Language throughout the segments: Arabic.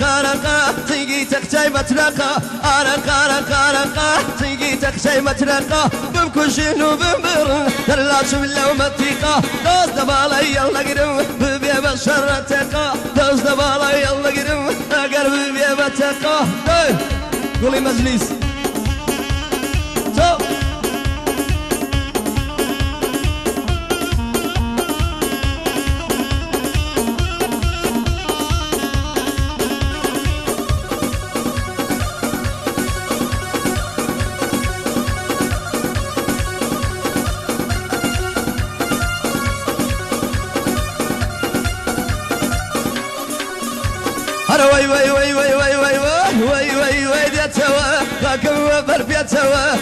أرقى تنقيتك جاي مترقى أرقى تنقيتك جاي مترقى بمكن شنو بمبر دلاش من لو متيقى دوز دبالي يلا قرم ببيا بشر تقى دوز دبالي يلا قرم أقرب ببيا بتقى قولي مجلس وي وي وي وي وي وي وي وي وي دي توا كاكم وبر بي توا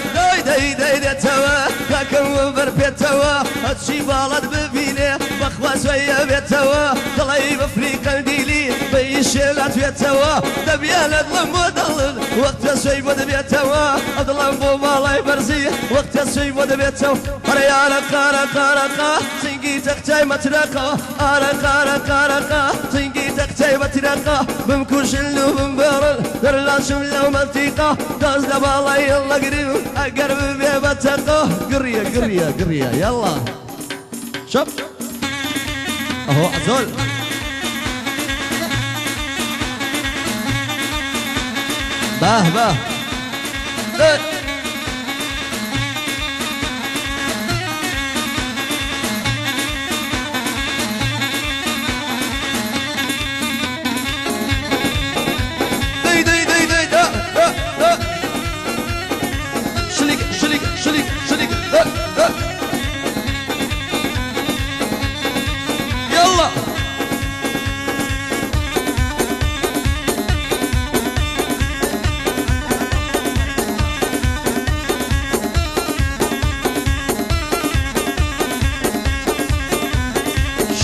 داي دي توا كاكم وبر بي توا هاتشي بالد ببيني بخواس ويا بي توا طلعي بفريق ديلي بيشيلات بي توا دبيان اظلم ودلل وقت سوي بود بي توا اظلم بو مالاي برزي وقت سوي بود بي توا ريانا كارا سنجيتك جاي مترقى أرقى سنجيتك جاي مترقى بمكوش اللو بمبرل درلاشم لو ملتقى داز دبالي يلا قريب أقرب بيه بتقى قرية يلا شوف اهو عزول باه شليك يلا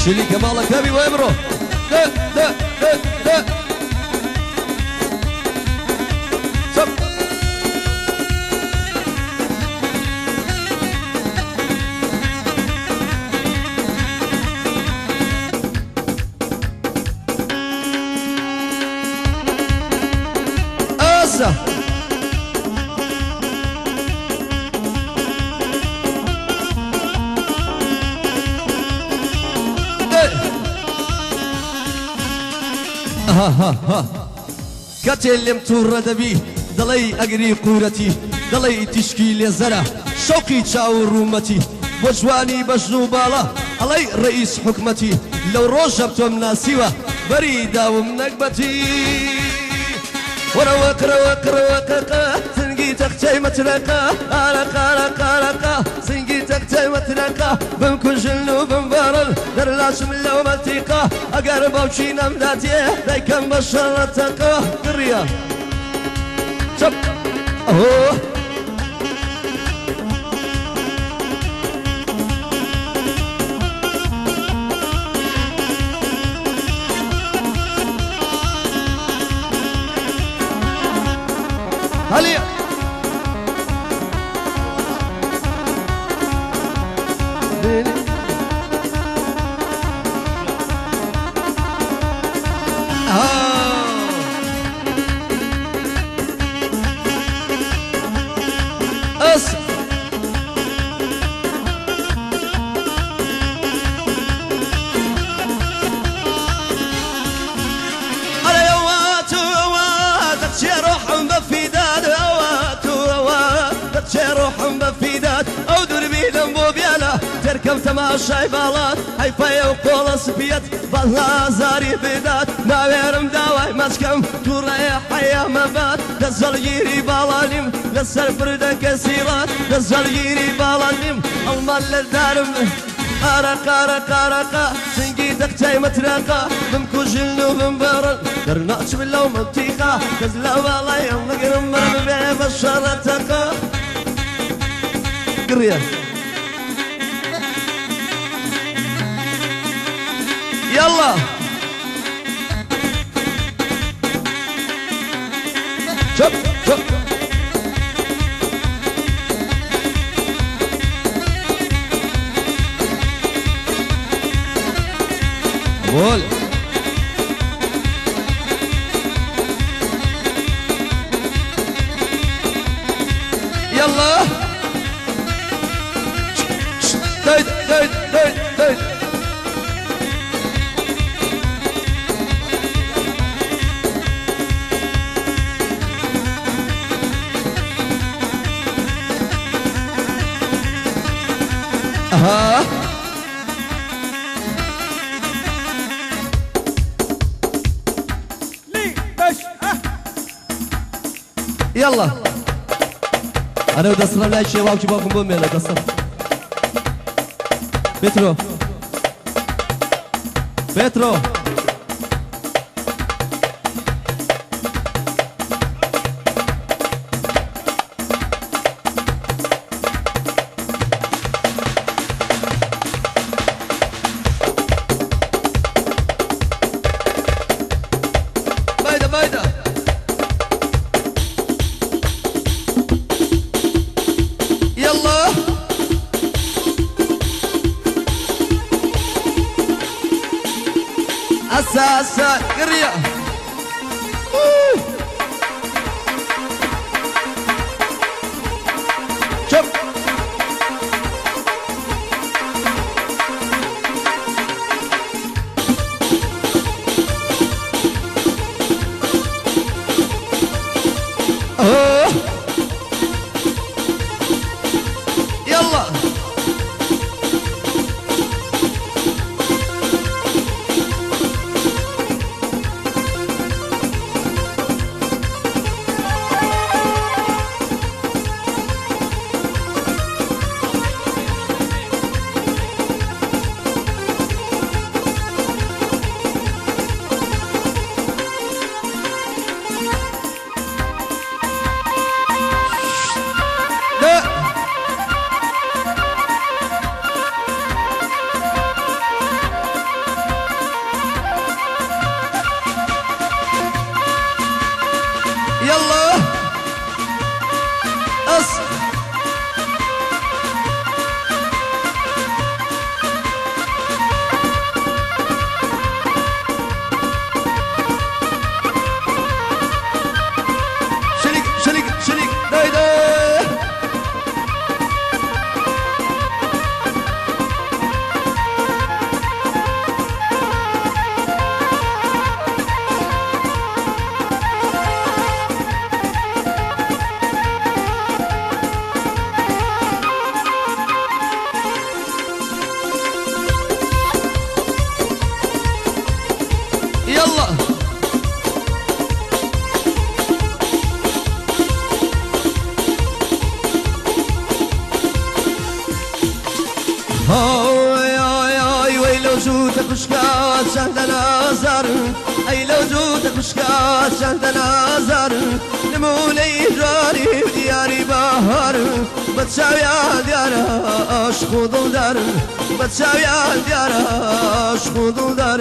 شليك مالك ابي وامره لا كتلم تورد بيه دلي أقري قورتي دلي تشكيل زرع شوقي تشاور رومتي بجواني بجنوبالا علي رئيس حكمتي لو روجبت مناسيوة بريدة ومنقبتي وقرا سنجيتك جاي مترقى أرقى سنجيتك جاي مترقى بمكن جلو بمبارل درلاش من لو ملتقى أقرب وشي نمداتي دايكم بشر تقى قرية شب أهو هليا او دربي لمبو بيالا تركب تماشاي بالات هيفايا وقول صفيت بالله زاري بدات ناويرم داواي مسكم تورا حيا مبات دزل يري بالانيم لسر فردا كسيرات دزل يري بالانيم المال للدارم أرقى سنجيتك جاي مترقى بمكو جلو بمبرل درناش بالله ومنطيقة كزلا والله يلا قرم مرم بيه بشر تقى قرية يلا شوف قول دايد دايد دايد اها يلا انا ودسنا لا شيء واقف باكم بومي لا دسنا بيترو بيترو بايدة بايدة يلا أساسا قرية شوف يلا لا يلا شريك شريك شريك دايدا يلا هاي هاي هاي وي لو جوتك وشكات شهد نازر اي لو جوتك وشكات شهد نازر نمولي جاري دياري بهار بتساوي ديار اشخو دار بتساوي ديار اشخو دار